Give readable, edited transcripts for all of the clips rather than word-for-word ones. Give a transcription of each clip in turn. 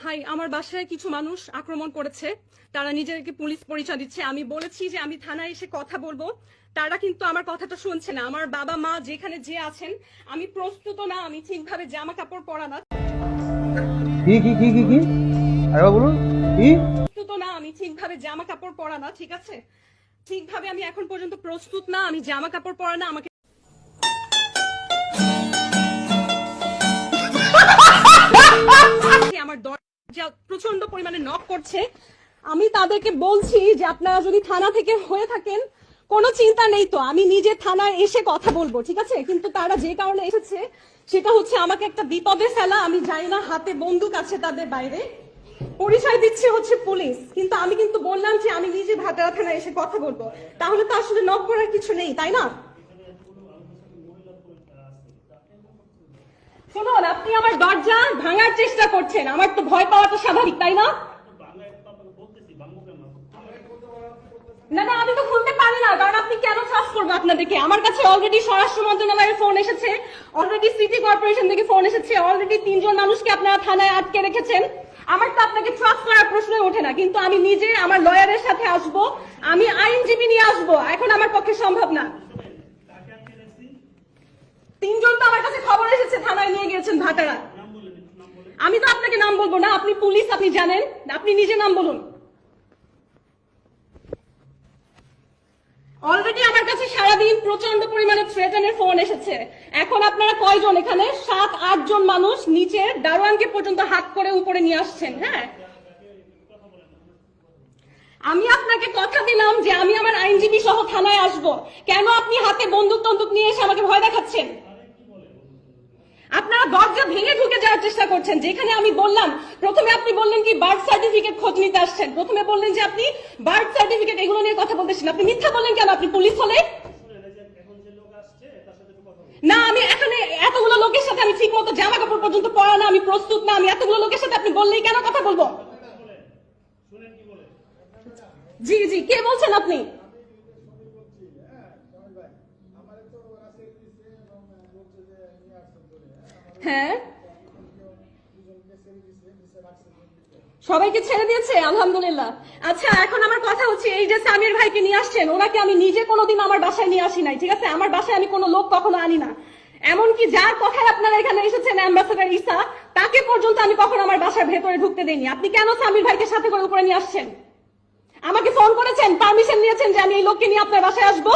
High, আমার বাসায় কিছু মানুষ আক্রমণ করেছে। তারা নিজেদেরকে পুলিশ পরিচয় দিচ্ছে। আমি বলেছি যে আমি থানায় এসে কথা বলবো, তারা কিন্তু আমার কথাটা শুনছে না। আমার বাবা মা যেখানে যে আছেন, আমি প্রস্তুত না, আমি ঠিকভাবে জামা কাপড় পরা না। কি কি কি কি কি আরে বলুন কি প্রস্তুত না, আমি ঠিকভাবে জামা কাপড় পরা না। ঠিক আছে, ঠিকভাবে আমি এখন পর্যন্ত প্রস্তুত না, আমি জামা কাপড় পরা না। আমাকে আমার দরজা প্রচন্ড পরিমাণে নক করছে। আমি তাদেরকে বলছি যে আপনারা যদি থানা থেকে হয়ে থাকেন কোনো চিন্তা নেই, তো আমি নিজে থানায় এসে কথা বলবো, ঠিক আছে। কিন্তু তারা যে কারণে এসেছে সেটা হচ্ছে আমাকে একটা বিপদে ফেলা। আমি জানি না, হাতে বন্দুক আছে তাদের, বাইরে পরিচয় দিচ্ছে হচ্ছে পুলিশ। কিন্তু আমি কিন্তু বললাম যে আমি নিজে ভাটারা থানায় এসে কথা বলবো। তাহলে তো আসলে নক করার কিছু নেই, তাই না? শুনুন, আপনি আমার দরজা ভাঙার চেষ্টা করছেন। আমার তো ভয় পাওয়াটা স্বাভাবিক, তাই না? না না, আমি তো খুলতে পারি না, কারণ আপনি কেন ট্রাস্ট করবো আপনাদেরকে? আমার কাছে অলরেডি স্বরাষ্ট্র মন্ত্রণালয়ের ফোন এসেছে, অলরেডি সিটি কর্পোরেশন থেকে ফোন এসেছে, অলরেডি 3 জন মানুষকে আপনারা থানায় আটকে রেখেছেন। আমার তো আপনাকে ট্রাস্ট করার প্রশ্নই ওঠে না। কিন্তু আমি নিজে আমার লয়ারের সাথে আসবো, আমি আইনজীবী নিয়ে আসবো, এখন আমার পক্ষে সম্ভব না। 3 জন তো আমার কাছে খবর এসেছে, থানায় নিয়ে গিয়েছেন ভাটারা। আমি তো আপনাকে নাম বলবো না, আপনি পুলিশ, আপনি জানেন, আপনি নিজে নাম বলুন। অলরেডি আমার কাছে সারাদিন প্রচন্ড পরিমাণে থ্রেটেনের ফোন এসেছে। এখন আপনারা কয়জন এখানে? 7-8 জন মানুষ নিচে দারোয়ানকে পর্যন্ত হাত করে উপরে নিয়ে আসছেন। হ্যাঁ, আমি আপনাকে কথা দিলাম যে আমি আমার আইনজীবী সহ থানায় আসব। কেন আপনি হাতে বন্দুক টন্দুক নিয়ে এসে আমাকে ভয় দেখাচ্ছেন? আপনারা দরজা ভেঙে ঢুকে যাওয়ার চেষ্টা করছেন। যেখানে আমি বললাম, প্রথমে আপনি বললেন কি বার্থ সার্টিফিকেট খোঁজ নিতে আসছেন, প্রথমে বললেন যে আপনি বার্থ সার্টিফিকেট এগুলো নিয়ে কথা বলতেছেন। আপনি মিথ্যা বললেন কেন? আপনি পুলিশ হলে না। আমি এখানে এতগুলো লোকের সাথে আমি ঠিক মতো জামা কাপড় পর্যন্ত পরা না, আমি প্রস্তুত না। আমি এতগুলো লোকের সাথে আপনি বললেই কেন কথা বলবো? জি জি, কে বলছেন আপনি? হ্যাঁ, সবাইকে ছেড়ে দিয়েছে, আলহামদুলিল্লাহ। আচ্ছা, এখন আমার কথা হচ্ছে, এই যে সামির ভাইকে নিয়ে আসছেন, ওনাকে আমি নিজে কোনোদিন আমার বাসায় নিয়ে আসি নাই, ঠিক আছে? আমার বাসায় আমি কোনো লোক কখনো আনি না। এমনকি যার কথায় আপনারা এখানে এসেছেন, অ্যাম্বাসেডর ঈসা, তাকে পর্যন্ত আমি কখনো আমার বাসার ভেতরে ঢুকতে দেইনি। আপনি কেন সামির ভাইকে সাথে করে উপরে নিয়ে আসছেন? আমাকে ফোন করেছেন, পারমিশন নিয়েছেন যে আমি এই লোককে নিয়ে আপনার বাসায় আসবো?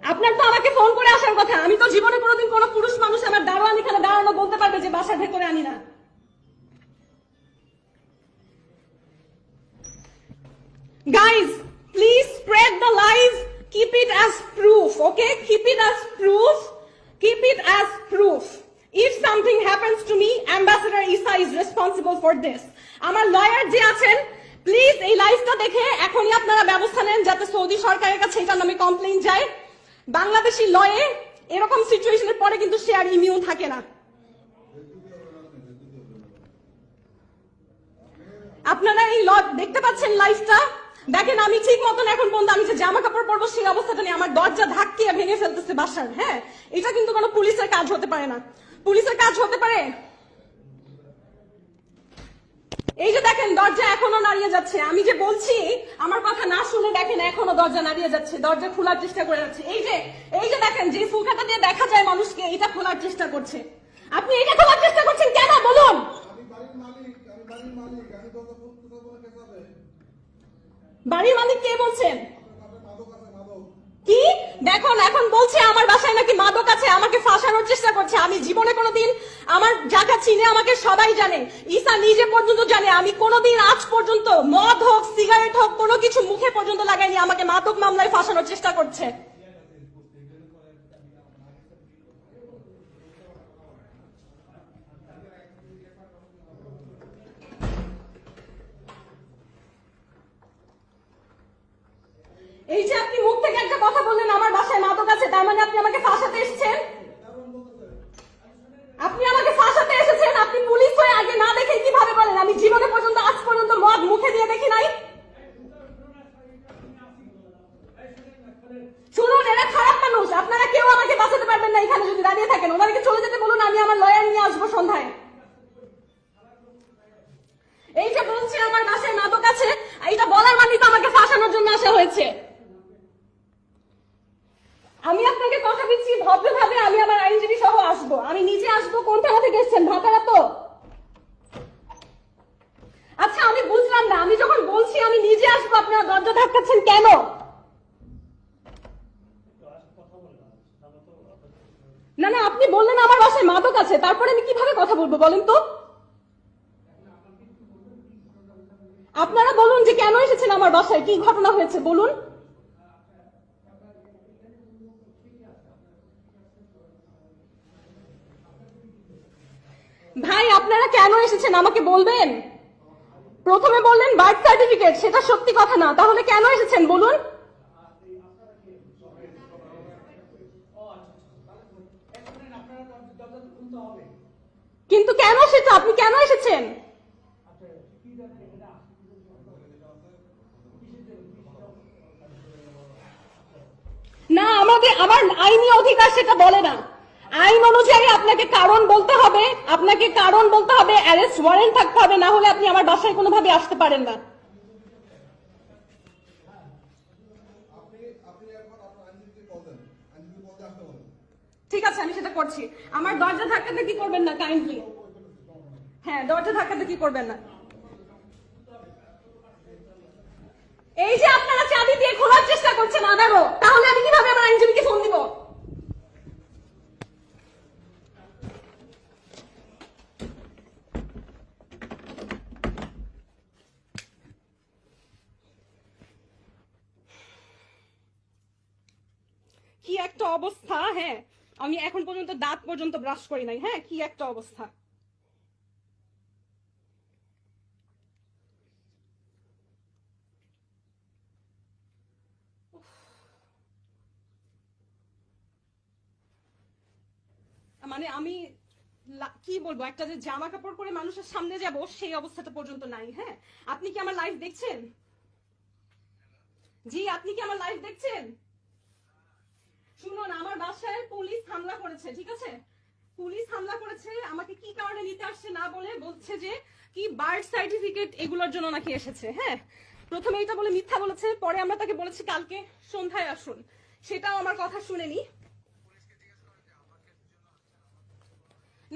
আপনার তো আমাকে ফোন করে আসার কথা। আমি তো জীবনে কোনোদিন কোনো পুরুষ মানুষ আমার দারোয়ান এখানে দাঁড়ানো বলতে পারবে যে বাসার ভেতরে আনি না। Guys, please spread the lies. Keep it as proof, okay? Keep it as proof. Keep it as proof. If something happens to me, Ambassador Isa is responsible for this. আমার লয়ার যে আছেন, প্লিজ এই লাইভটা দেখে এখনই আপনারা ব্যবস্থা নেন যাতে সৌদি সরকারের কাছে এটার নামে কমপ্লেইন যায়। বাংলাদেশি লয়ে এরকম সিচুয়েশনের পরে কিন্তু সে আর ইমিউন থাকে না। আপনারা এই দেখতে পাচ্ছেন লাইভটা, দেখেন আমি ঠিক মতন এখন পর্যন্ত আমি যে জামা কাপড় পরবো সেই অবস্থাটা নেই। আমার দরজা ধাক্কিয়ে ভেঙে ফেলতেছে বাসার। হ্যাঁ, এটা কিন্তু কোনো পুলিশের কাজ হতে পারে না। পুলিশের কাজ হতে পারে এই যে দেখেন দরজা এখনো নাড়িয়ে যাচ্ছে। আমি যে বলছি আমার কথা না শুনে দেখেন এখনো দরজা নাড়িয়ে যাচ্ছে, দরজা খোলার চেষ্টা করে যাচ্ছে। এই যে দেখেন যে ফুলকাটা দিয়ে দেখা যায় মানুষকে, এটা খোলার চেষ্টা করছে। আপনি এটা খোলার চেষ্টা করছেন কেন বলুন? বাড়ির মালিক কে বলছেন? কি দেখুন, এখন বলছে আমার বাসায় নাকি মাদক আছে, আমাকে ফাঁসানোর চেষ্টা করছে। আমি জীবনে কোনোদিন, আমার জায়গা চিনে আমাকে সবাই জানে, ঈসা নিজে পর্যন্ত জানে, আমি কোনোদিন আজ পর্যন্ত মদ হোক সিগারেট হোক কোনো কিছু মুখে পর্যন্ত লাগাইনি। আমাকে মাদক মামলায় ফাঁসানোর চেষ্টা করছে। এই যে আপনি মুখ থেকে একটা কথা বললেন আমার বাসায় মাদক আছে, তার মানে আপনি আমাকে ফাঁসাতে এসেছেন। আপনি আমাকে ফাঁসাতে এসেছেন। আপনি পুলিশ হয়ে আগে না দেখে কিভাবে বলেন? আমি জীবনে পর্যন্ত আজ পর্যন্ত মদ মুখে দিয়ে দেখি নাই। শুনুন, এরা খারাপ মানুষ, আপনারা কেউ আমাকে বাঁচাতে পারবেন না এখানে যদি সন্ধ্যায়? এই যে বলছে আমার বাসায় মাদক আছে, এইটা বলার মানে তো আমাকে ফাঁসানোর জন্য আসা হয়েছে। আমি আপনাকে কথা দিচ্ছি ভদ্রভাবে আমি আমার আইনজীবী সহ আসবো, আমি নিজে আসবো। কোন থানা থেকে এসেছেন? ভাতারা তো? আচ্ছা আমি বুঝলাম না, আমি যখন বলছি আমি নিজে আসবো আপনারা দরজা ধাক্কাচ্ছেন কেন? না না, আপনি বললেন আমার বাসায় মাদক আছে, তারপরে আমি কিভাবে কথা বলবো বলেন তো? আপনারা বলুন যে কেন এসেছেন আমার বাসায়, কি ঘটনা হয়েছে বলুন। ভাই আপনারা কেন এসেছেন আমাকে বলবেন? প্রথমে বললেন বার্থ সার্টিফিকেট, সেটা সত্যি কথা না, তাহলে কেন এসেছেন বলুন। কিন্তু কেন সেটা, আপনি কেন এসেছেন? না, আমার আইনি অধিকার সেটা বলে না। আইন অনুযায়ী আপনাকে কারণ বলতে হবে, আপনাকে কারণ বলতে হবে, অ্যারেস্ট ওয়ারেন্ট থাকতে হবে, না হলে আপনি আমার বাসায় কোনোভাবে আসতে পারেন না। ঠিক আছে, আমি সেটা করছি। আমার দরজা ধাক্কাতে কি করবেন না কাইন্ডলি। হ্যাঁ, দরজা ধাক্কাতে কি করবেন না। এই যে আপনারা চাবি দিয়ে খোলার চেষ্টা করছেন আবারও, তাহলে আমি কিভাবে আমার আইনজীবীকে ফোন দিব? কি একটা অবস্থা। হ্যাঁ, আমি এখন পর্যন্ত দাঁত পর্যন্ত ব্রাশ করি নাই। হ্যাঁ, কি একটা অবস্থা। মানে আমি কি বলবো, একটা যে জামা কাপড় পরে মানুষের সামনে যাব সেই অবস্থাটা পর্যন্ত নাই। হ্যাঁ, আপনি কি আমার লাইভ দেখছেন? জি, আপনি কি আমার লাইভ দেখছেন? শুনুন, আমার বাসায় পুলিশ হামলা করেছে, ঠিক আছে? পুলিশ হামলা করেছে, আমাকে কি কারণে নিতে আসছে না বলে বলছে যে কি বার্থ সার্টিফিকেট এগুলোর জন্য নাকি এসেছে। হ্যাঁ, প্রথমে এটা বলে মিথ্যা বলেছে, পরে আমরা তাকে বলেছি কালকে সন্ধ্যায় আসুন, সেটাও আমার কথা শুনেনি।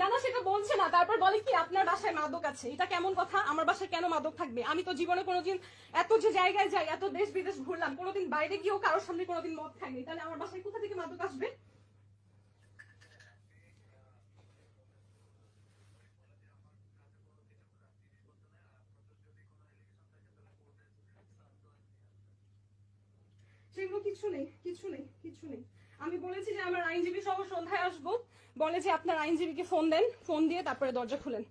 না না, সেটা বলছে না। তারপর বলে কি আপনার বাসায় মাদক আছে। এটা কেমন কথা? আমার বাসায় কেন মাদক থাকবে? আমি তো জীবনে কোনোদিন এত যে জায়গায় যাই, এত দেশ বিদেশ ঘুরলাম, কোনোদিন বাইরে গিয়েও কারোর সামনে কোনোদিন মদ খাইনি, তাহলে আমার বাসায় কোথা থেকে মাদক আসবে? সেগুলো কিছু নেই, কিছু নেই, কিছু নেই। আমি বলেছি যে আমার আইনজীবী সহ সন্ধ্যায় আসবো, বলে যে আপনার আইনজীবীকে ফোন দেন, ফোন দিয়ে তারপরে দরজা খুলেন।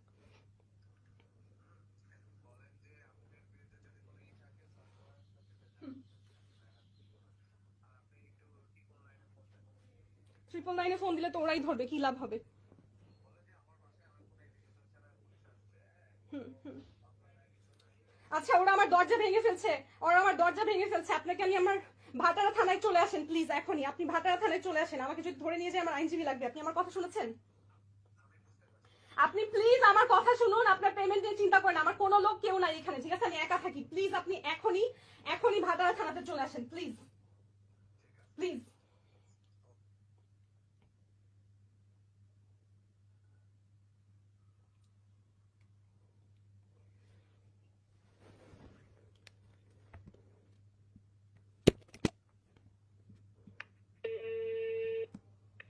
ট্রিপল নাইনে ফোন দিলে তো ওরাই ধরবে, কি লাভ হবে? আচ্ছা, ওরা আমার দরজা ভেঙে ফেলছে, ওরা আমার দরজা ভেঙে ফেলছে। আপনাকে আমি আমার ভাটারা থানায় চলে আসেন প্লিজ, এখনই আপনি ভাটারা থানায় চলে আসেন। আমাকে যদি ধরে নিয়ে যায় আমার আইনজীবী লাগবে। আপনি আমার কথা শুনেছেন? আপনি প্লিজ আমার কথা শুনুন, আপনার পেমেন্ট নিয়ে চিন্তা করেন, আমার কোনো লোক কেউ নাই এখানে, ঠিক আছে? আমি একা থাকি। প্লিজ আপনি এখনই এখনই ভাটারা থানাতে চলে আসেন please, please.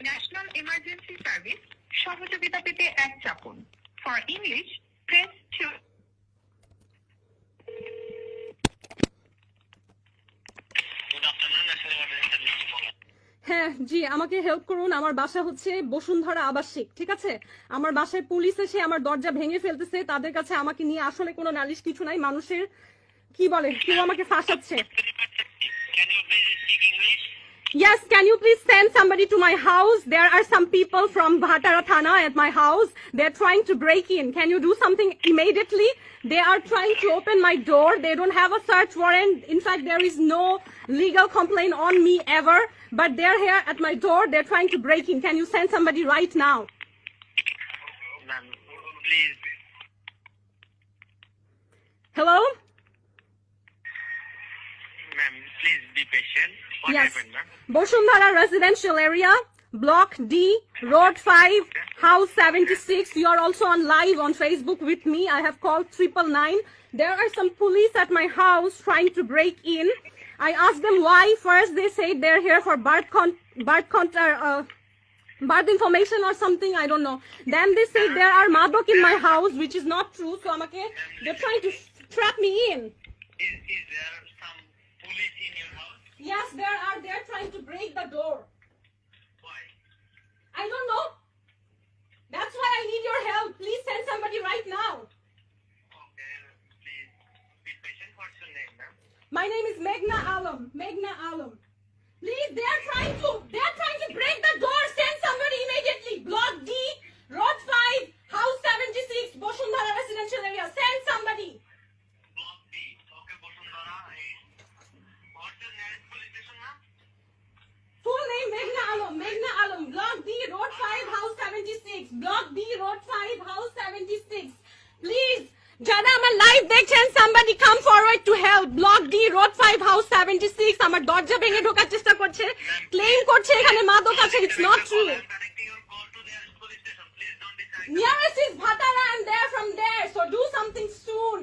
National emergency service সহযোগিতা পেতে 1 চাপুন। For English press 2। হ্যাঁ জি, আমাকে হেল্প করুন। আমার বাসা হচ্ছে বসুন্ধরা আবাসিক, ঠিক আছে? আমার বাসায় পুলিশ এসে আমার দরজা ভেঙে ফেলতেছে। তাদের কাছে আমাকে নিয়ে আসলে কোনো নালিশ কিছু নাই। মানুষের কি বলে, কেউ আমাকে ফাঁসাচ্ছে। Yes, can you please send somebody to my house? There are some people from Bhatara Thana at my house. They're trying to break in. Can you do something immediately? They are trying to open my door. They don't have a search warrant. In fact, there is no legal complaint on me ever. But they're here at my door. They're trying to break in. Can you send somebody right now? ma'am. Please. Hello? Ma'am, please be patient. What Yes. happened, ma'am? Boshundhara residential area, Block D, Road 5, House 76. You are also on live on Facebook with me. I have called 999. There are some police at my house trying to break in. I asked them why. First they said they're here for birth information or something, I don't know. Then they said there are madok in my house, which is not true. So they're trying to trap me in. Is there some police in your house? Yes, they're trying to break the door. Why? I don't know. That's why I need your help. Please send somebody right now. Okay, please be patient. What's your name, ma'am? My name is Meghna Alam. Meghna Alam. Please, they're trying to break the door. Send somebody immediately. Block D, Road 5, House 76, Boshundhara residential area. Send somebody. Block B. Okay, Bosundhara. What's your nearest police station, ma'am? Full name Meghna Alam. Meghna Alam. Block D, Road 5, House 76. Block D, Road 5, House 76. Please, যারা আমার live দেখছেন, somebody come forward to help. Block D, Road 5, House 76. আমার দরজা ভেঙে ঢোকার চেষ্টা করছে, claim করছে এখানে মাদক আছে. It's not true. I'm connecting your call to nearest police station. Please don't decide. Nearest is Bhatara and they're from there. So do something soon.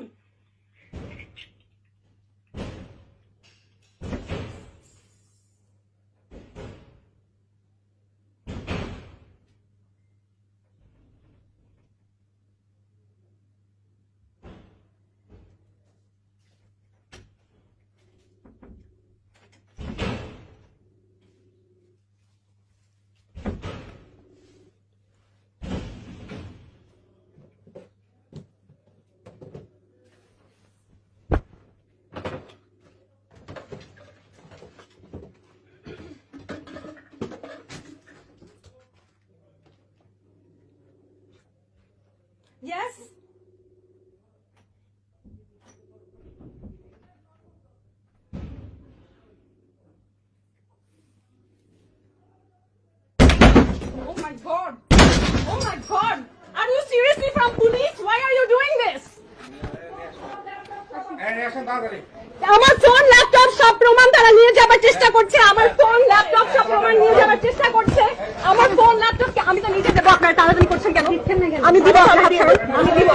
Yes? Oh my God. Oh my God. Are you seriously from police? Why are you doing this? আমার phone laptop সব প্রমাণ তারা নিয়ে যাবার চেষ্টা করছে. আমার phone laptop সব প্রমাণ নিয়ে যাবার চেষ্টা করছে. আমার ফোন ল্যাপটপ আমি তো নিজে দেবো. আপনারা তাড়াতাড়ি করছেন কেন? আমি দিব, আপনার হাত ছাড়ুন. আমি দিব.